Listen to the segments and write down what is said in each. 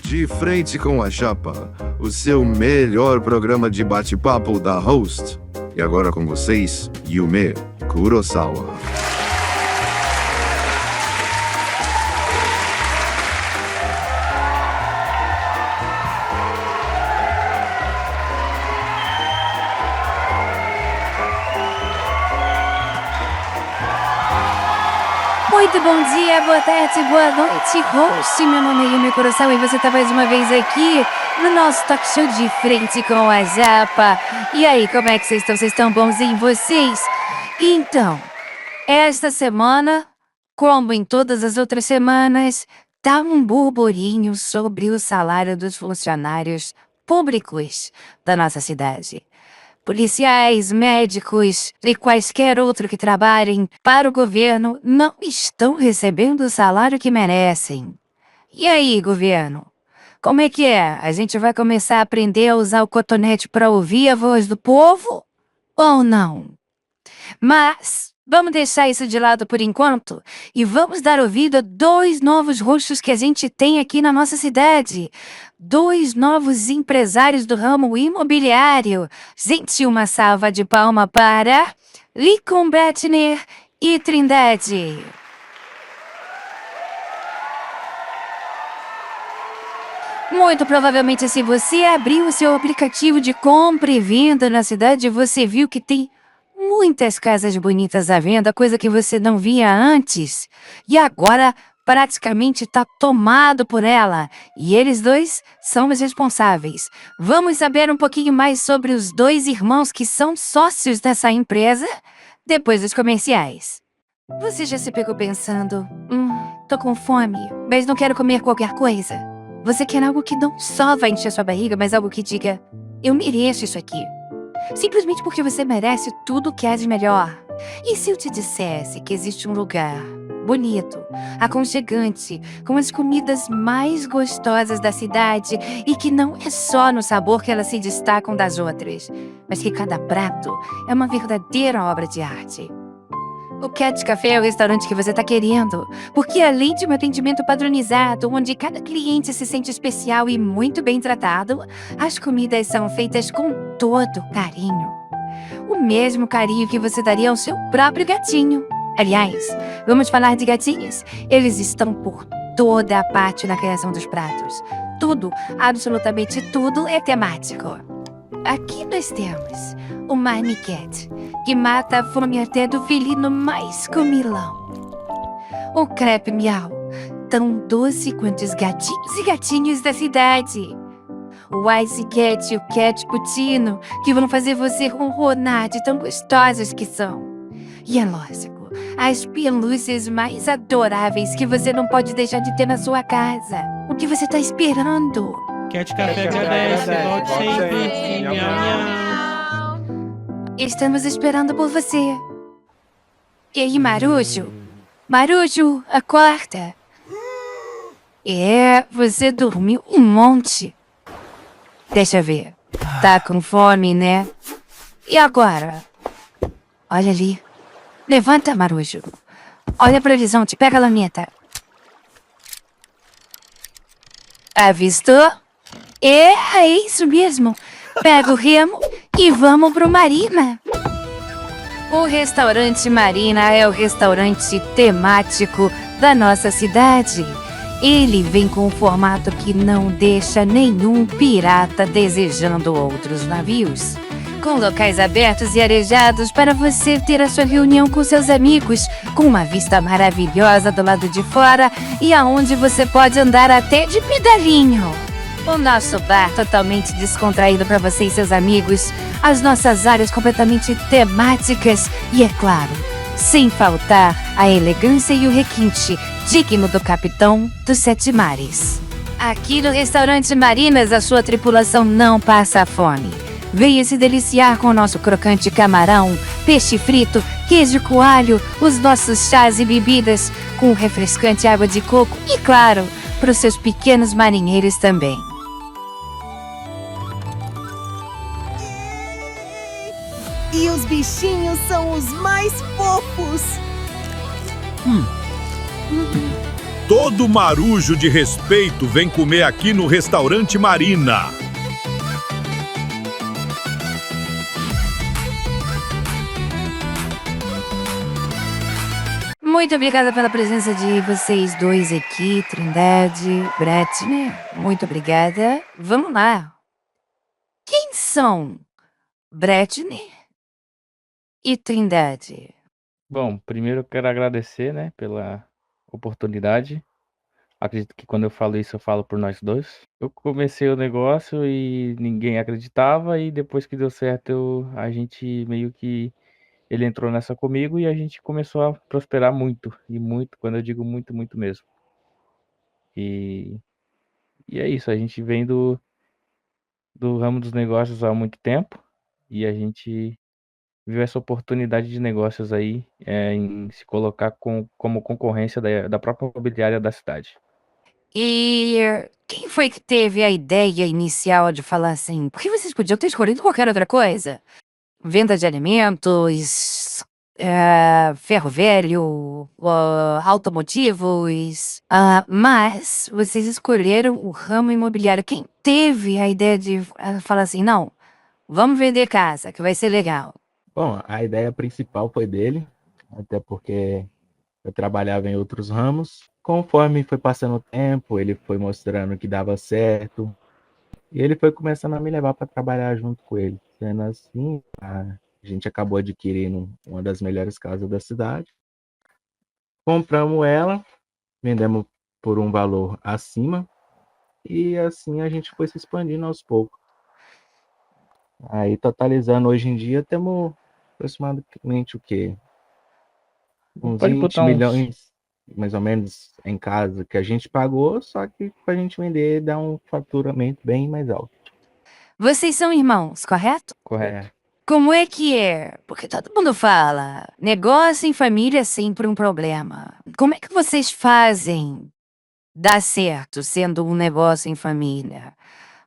De Frente com a Chapa, o seu melhor programa de bate-papo da Host. E agora com vocês, Yume Kurosawa. Muito bom dia, boa tarde, boa noite, host. Meu nome é Yume Kurosawa e você tá mais uma vez aqui no nosso talk show De Frente com a Japa. E aí, como é que vocês estão? Vocês estão bonzinhos vocês? Então, esta semana, como em todas as outras semanas, tá um burburinho sobre o salário dos funcionários públicos da nossa cidade. Policiais, médicos e quaisquer outro que trabalhem para o governo não estão recebendo o salário que merecem. E aí, governo? Como é que é? A gente vai começar a aprender a usar o cotonete para ouvir a voz do povo? Ou não? Mas vamos deixar isso de lado por enquanto e vamos dar ouvido a 2 novos rostos que a gente tem aqui na nossa cidade. 2 novos empresários do ramo imobiliário. Gente, uma salva de palma para Lincoln Bettner e Trindade. Muito provavelmente, se você abriu o seu aplicativo de compra e venda na cidade, você viu que tem muitas casas bonitas à venda, coisa que você não via antes. E agora praticamente está tomado por ela. E eles 2 são os responsáveis. Vamos saber um pouquinho mais sobre os 2 irmãos que são sócios dessa empresa depois dos comerciais. Você já se pegou pensando, tô com fome, mas não quero comer qualquer coisa? Você quer algo que não só vai encher sua barriga, mas algo que diga, eu mereço isso aqui. Simplesmente porque você merece tudo que há de melhor. E se eu te dissesse que existe um lugar bonito, aconchegante, com as comidas mais gostosas da cidade e que não é só no sabor que elas se destacam das outras, mas que cada prato é uma verdadeira obra de arte? O Cat Café é o restaurante que você está querendo, porque além de um atendimento padronizado, onde cada cliente se sente especial e muito bem tratado, as comidas são feitas com todo carinho. O mesmo carinho que você daria ao seu próprio gatinho. Aliás, vamos falar de gatinhos? Eles estão por toda a parte na criação dos pratos. Tudo, absolutamente tudo é temático. Aqui nós temos o Marmy Cat, que mata a fome até do felino mais comilão. O Crepe Miau, tão doce quanto os gatinhos e gatinhos da cidade. O Ice Cat e o Cat Puccino, que vão fazer você ronronar de tão gostosos que são. E é lógico, as pelúcias mais adoráveis que você não pode deixar de ter na sua casa. O que você tá esperando? Cat Café agradece, volte sempre. Miau, miau. Estamos esperando por você. E aí, Marujo? Marujo, acorda. Você dormiu um monte. Deixa eu ver. Tá com fome, né? E agora? Olha ali. Levanta, Marujo. Olha pra horizonte, pega a laneta. Avistou? É isso mesmo. Pega o remo e vamos pro Marina. O restaurante Marina é o restaurante temático da nossa cidade. Ele vem com um formato que não deixa nenhum pirata desejando outros navios. Com locais abertos e arejados para você ter a sua reunião com seus amigos, com uma vista maravilhosa do lado de fora e aonde você pode andar até de pedalinho. O nosso bar totalmente descontraído para você e seus amigos, as nossas áreas completamente temáticas e, é claro, sem faltar a elegância e o requinte digno do capitão dos 7 mares. Aqui no restaurante Marinas, a sua tripulação não passa fome. Venha se deliciar com o nosso crocante camarão, peixe frito, queijo coalho, os nossos chás e bebidas, com refrescante água de coco e, claro, para os seus pequenos marinheiros também. E os bichinhos são os mais fofos. Todo marujo de respeito vem comer aqui no restaurante Marina. Muito obrigada pela presença de vocês dois aqui, Trindade, Bretney. Muito obrigada. Vamos lá. Quem são Bretney e Trindade? Bom, primeiro eu quero agradecer, né, pela oportunidade. Acredito que quando eu falo isso, eu falo por nós dois. Eu comecei o negócio e ninguém acreditava, e depois que deu certo, a gente meio que ele entrou nessa comigo e a gente começou a prosperar muito, e muito, quando eu digo muito, muito mesmo. E, e é isso, a gente vem do ramo dos negócios há muito tempo e a gente viu essa oportunidade de negócios aí em se colocar como concorrência da própria imobiliária da cidade. E quem foi que teve a ideia inicial de falar assim? Porque vocês podiam ter escolhido qualquer outra coisa. Venda de alimentos, ferro velho, automotivos. Mas vocês escolheram o ramo imobiliário. Quem teve a ideia de falar assim, não, vamos vender casa, que vai ser legal. Bom, a ideia principal foi dele, até porque eu trabalhava em outros ramos. Conforme foi passando o tempo, ele foi mostrando que dava certo, e ele foi começando a me levar para trabalhar junto com ele. Sendo assim, a gente acabou adquirindo uma das melhores casas da cidade. Compramos ela, vendemos por um valor acima, e assim a gente foi se expandindo aos poucos. Aí, totalizando hoje em dia, temos aproximadamente o quê? Uns Pode 20 botar uns. milhões, mais ou menos, em casa que a gente pagou, só que para a gente vender dá um faturamento bem mais alto. Vocês são irmãos, correto? Correto. Como é que é? Porque todo mundo fala, negócio em família é sempre um problema. Como é que vocês fazem dar certo sendo um negócio em família?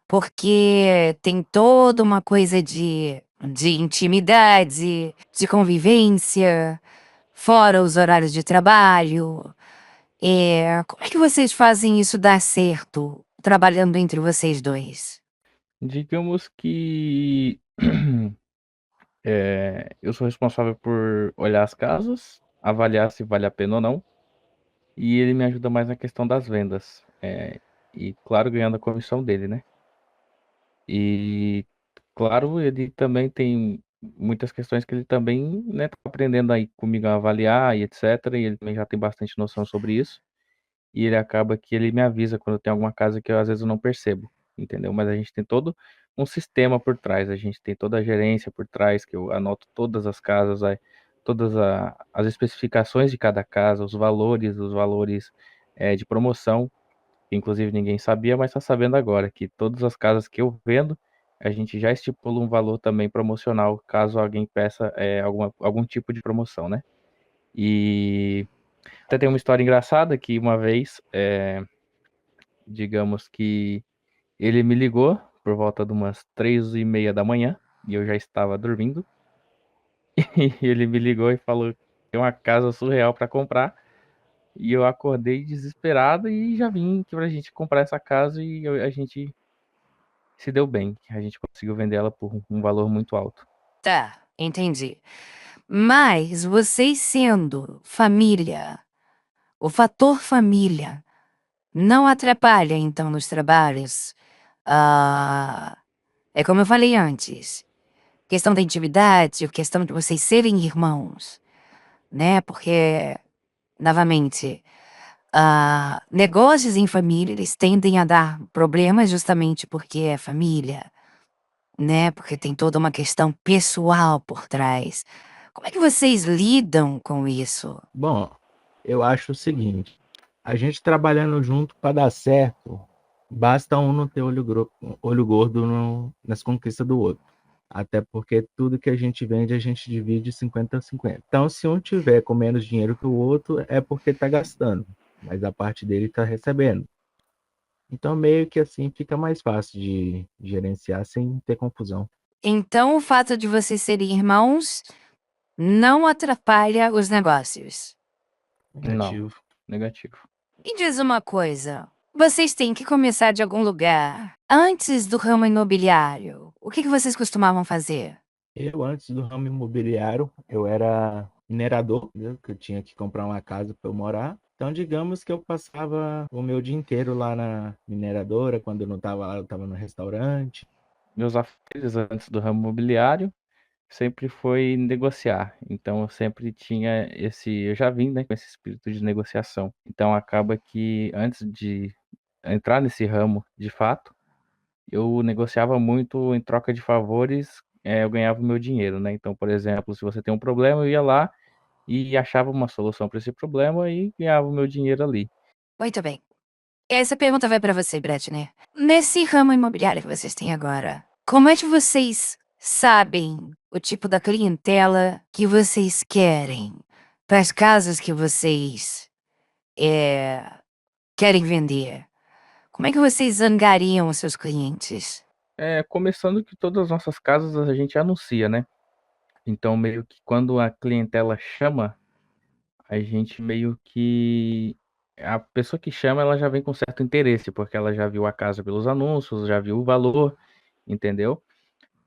Porque tem toda uma coisa de intimidade, de convivência, fora os horários de trabalho. Como é que vocês fazem isso dar certo, trabalhando entre vocês dois? Digamos que eu sou responsável por olhar as casas, avaliar se vale a pena ou não, e ele me ajuda mais na questão das vendas. E claro, ganhando a comissão dele, né? E claro, ele também tem muitas questões que ele também, né, tá aprendendo aí comigo a avaliar e etc. E ele também já tem bastante noção sobre isso. E ele acaba que ele me avisa quando tem alguma casa que eu, às vezes eu não percebo, entendeu? Mas a gente tem todo um sistema por trás, a gente tem toda a gerência por trás, que eu anoto todas as casas, todas as especificações de cada casa, os valores de promoção, que inclusive ninguém sabia, mas está sabendo agora, que todas as casas que eu vendo, a gente já estipula um valor também promocional, caso alguém peça algum tipo de promoção, né? E até tem uma história engraçada que uma vez, digamos que ele me ligou por volta de umas 3h30 da manhã, e eu já estava dormindo, e ele me ligou e falou que tem uma casa surreal para comprar, e eu acordei desesperado e já vim aqui pra gente comprar essa casa, e a gente se deu bem, a gente conseguiu vender ela por um valor muito alto. Tá, entendi. Mas vocês sendo família, o fator família não atrapalha então nos trabalhos? É como eu falei antes, questão da intimidade, questão de vocês serem irmãos, né? Porque, novamente, negócios em família, eles tendem a dar problemas justamente porque é família, né? Porque tem toda uma questão pessoal por trás. Como é que vocês lidam com isso? Bom, eu acho o seguinte: a gente trabalhando junto para dar certo, basta um não ter olho gordo nas conquistas do outro. Até porque tudo que a gente vende, a gente divide 50-50. Então, se um tiver com menos dinheiro que o outro, é porque está gastando, mas a parte dele está recebendo. Então, meio que assim fica mais fácil de gerenciar sem ter confusão. Então, o fato de vocês serem irmãos não atrapalha os negócios. Não, Negativo. negativo. Me diz uma coisa. Vocês têm que começar de algum lugar. Antes do ramo imobiliário, o que vocês costumavam fazer? Eu, antes do ramo imobiliário, eu era minerador, entendeu? Que eu tinha que comprar uma casa para eu morar. Então, digamos que eu passava o meu dia inteiro lá na mineradora. Quando eu não estava lá, eu estava no restaurante. Meus afazeres antes do ramo imobiliário sempre foi negociar. Então eu sempre tinha eu já vim, né, com esse espírito de negociação. Então acaba que antes de entrar nesse ramo de fato, eu negociava muito em troca de favores, eu ganhava o meu dinheiro, né? Então, por exemplo, se você tem um problema, eu ia lá e achava uma solução para esse problema e ganhava o meu dinheiro ali. Muito bem. Essa pergunta vai para você, Bretner. Nesse ramo imobiliário que vocês têm agora, como é que vocês sabem o tipo da clientela que vocês querem para as casas que vocês é, querem vender? Como é que vocês angariam os seus clientes? Começando que todas as nossas casas a gente anuncia, né? Então, meio que quando a clientela chama, a gente meio que a pessoa que chama, ela já vem com certo interesse, porque ela já viu a casa pelos anúncios, já viu o valor, entendeu?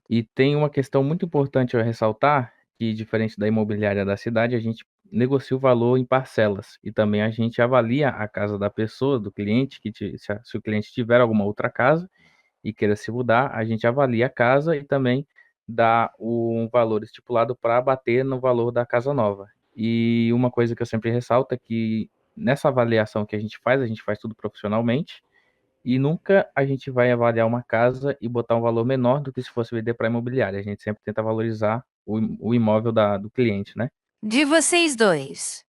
E tem uma questão muito importante a ressaltar, que diferente da imobiliária da cidade, a gente negocia o valor em parcelas e também a gente avalia a casa da pessoa, do cliente, se o cliente tiver alguma outra casa e queira se mudar, a gente avalia a casa e também dá um valor estipulado para bater no valor da casa nova. E uma coisa que eu sempre ressalto é que nessa avaliação que a gente faz tudo profissionalmente e nunca a gente vai avaliar uma casa e botar um valor menor do que se fosse vender para imobiliária. A gente sempre tenta valorizar o imóvel do cliente, né? De vocês dois,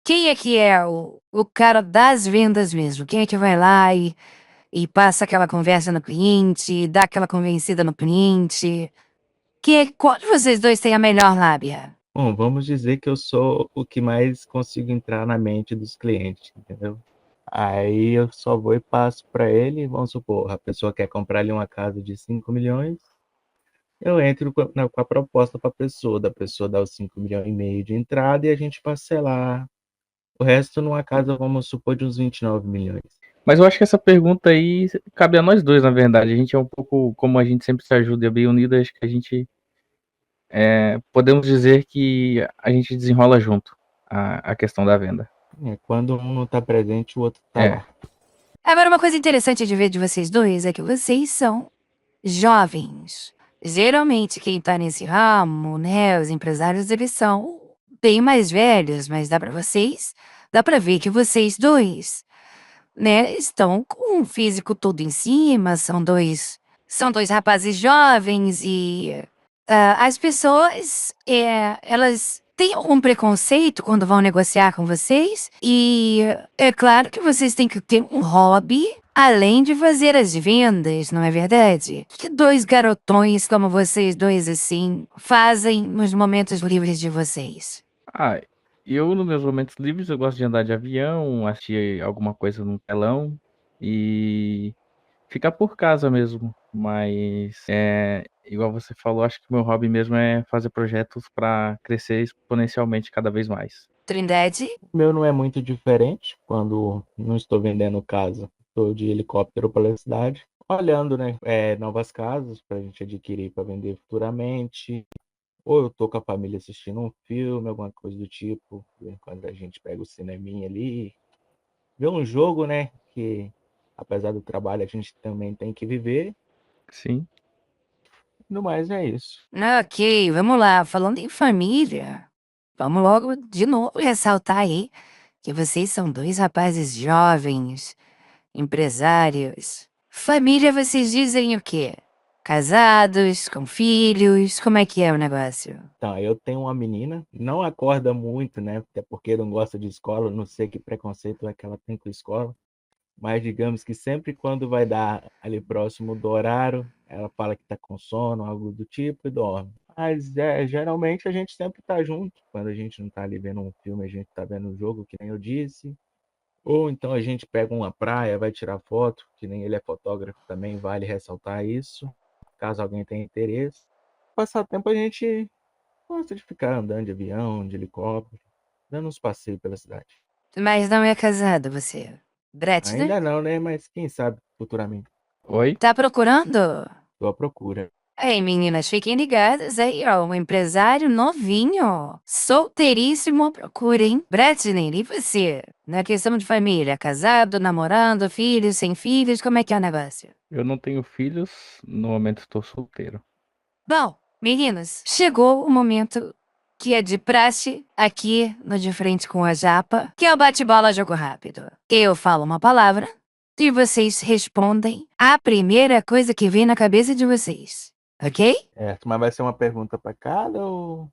quem é que é o cara das vendas mesmo? Quem é que vai lá e passa aquela conversa no cliente, dá aquela convencida no cliente? Qual de vocês dois tem a melhor lábia? Bom, vamos dizer que eu sou o que mais consigo entrar na mente dos clientes, entendeu? Aí eu só vou e passo para ele. Vamos supor, a pessoa quer comprar ali uma casa de 5 milhões. Eu entro com a proposta para a pessoa, da pessoa dar os 5,5 milhões de entrada e a gente parcelar o resto numa casa, vamos supor, de uns 29 milhões. Mas eu acho que essa pergunta aí cabe a nós dois, na verdade. A gente é um pouco, como a gente sempre se ajuda e é bem unido, acho que a gente podemos dizer que a gente desenrola junto a questão da venda. Quando um não está presente, o outro está É. lá. Agora, uma coisa interessante de ver de vocês dois é que vocês são jovens. Geralmente, quem tá nesse ramo, né, os empresários, eles são bem mais velhos, mas dá pra ver que vocês dois, né, estão com o físico todo em cima, são dois rapazes jovens e as pessoas, elas têm algum preconceito quando vão negociar com vocês e é claro que vocês têm que ter um hobby além de fazer as vendas, não é verdade? O que dois garotões como vocês dois assim fazem nos momentos livres de vocês? Ah, eu nos meus momentos livres eu gosto de andar de avião, assistir alguma coisa no telão e ficar por casa mesmo. Mas igual você falou, acho que o meu hobby mesmo é fazer projetos para crescer exponencialmente cada vez mais. Trindade? O meu não é muito diferente. Quando não estou vendendo casa, estou de helicóptero pela cidade, olhando, né, novas casas para a gente adquirir para vender futuramente. Ou eu tô com a família assistindo um filme, alguma coisa do tipo, quando a gente pega o cineminha ali, vê um jogo, né, que apesar do trabalho a gente também tem que viver. Sim. No mais é isso. Ok, vamos lá. Falando em família, vamos logo de novo ressaltar aí que vocês são dois rapazes jovens, empresários. Família, vocês dizem o quê? Casados, com filhos, como é que é o negócio? Então, eu tenho uma menina, não acorda muito, né, até porque não gosta de escola, não sei que preconceito é que ela tem com escola, mas digamos que sempre quando vai dar ali próximo do horário, ela fala que tá com sono, algo do tipo, e dorme. Mas geralmente a gente sempre tá junto. Quando a gente não tá ali vendo um filme, a gente tá vendo um jogo, que nem eu disse. Ou então a gente pega uma praia, vai tirar foto, que nem ele é fotógrafo também, vale ressaltar isso, caso alguém tenha interesse. Passar tempo a gente gosta de ficar andando de avião, de helicóptero, dando uns passeios pela cidade. Mas não é casado você. Bretner? Ainda não, né? Mas quem sabe futuramente. Oi? Tá procurando? Tô à procura. Ei, meninas, fiquem ligadas aí, ó. Um empresário novinho, solteiríssimo à procura, hein? Bretner, e você? Na questão de família, casado, namorando, filhos, sem filhos, como é que é o negócio? Eu não tenho filhos, no momento estou solteiro. Bom, meninos, chegou o momento que é de praxe aqui no De Frente com a Japa, que é o bate-bola jogo rápido. Eu falo uma palavra e vocês respondem a primeira coisa que vem na cabeça de vocês, ok? Mas vai ser uma pergunta pra cada ou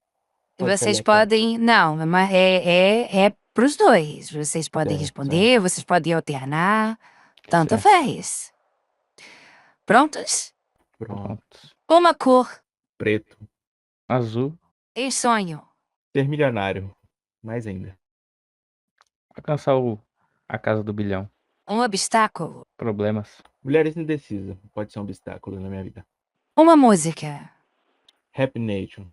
pode ser Vocês aleatório? podem. Não, mas é pros dois. Vocês podem Certo, responder, vocês podem alternar. Tanto Certo. faz. Prontos? Pronto. Prontos. Uma cor Preto. Azul, e sonho. Ser milionário. Mais ainda. alcançar a casa do bilhão. Um obstáculo. Problemas. Mulheres indecisas. Pode ser um obstáculo na minha vida. Uma música. Happy Nation.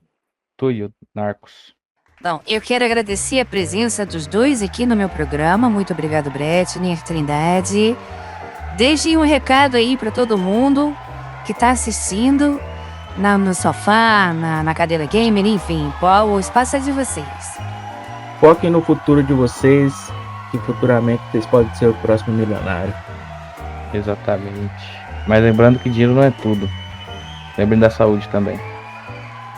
Tuyo, Narcos. Bom, eu quero agradecer a presença dos dois aqui no meu programa. Muito obrigado, Bretner, Trindade. Deixem um recado aí pra todo mundo que tá assistindo no sofá, na cadeira gamer, enfim. O espaço é de vocês. Foquem no futuro de vocês, que futuramente vocês podem ser o próximo milionário. Exatamente. Mas lembrando que dinheiro não é tudo. Lembrem da saúde também.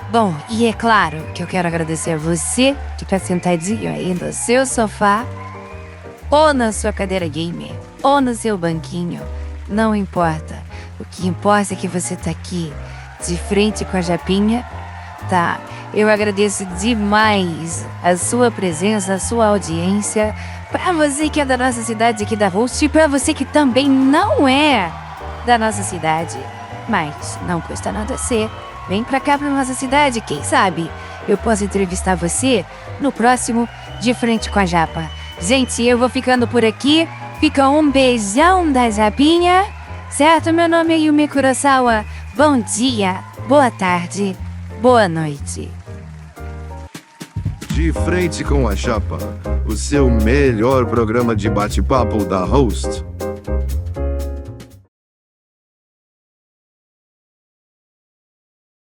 Bom, e é claro que eu quero agradecer a você que tá sentadinho aí no seu sofá, ou na sua cadeira gamer, ou no seu banquinho. Não importa. O que importa é que você tá aqui, de frente com a Japinha, tá? Eu agradeço demais a sua presença, a sua audiência. Pra você que é da nossa cidade aqui da Host, e pra você que também não é da nossa cidade, mas não custa nada ser. Vem pra cá, pra nossa cidade, quem sabe eu posso entrevistar você no próximo De Frente com a Japa. Gente, eu vou ficando por aqui. Fica um beijão da Japinha. Certo? Meu nome é Yumi Kurosawa. Bom dia, boa tarde, boa noite. De Frente com a Chapa, o seu melhor programa de bate-papo da Host.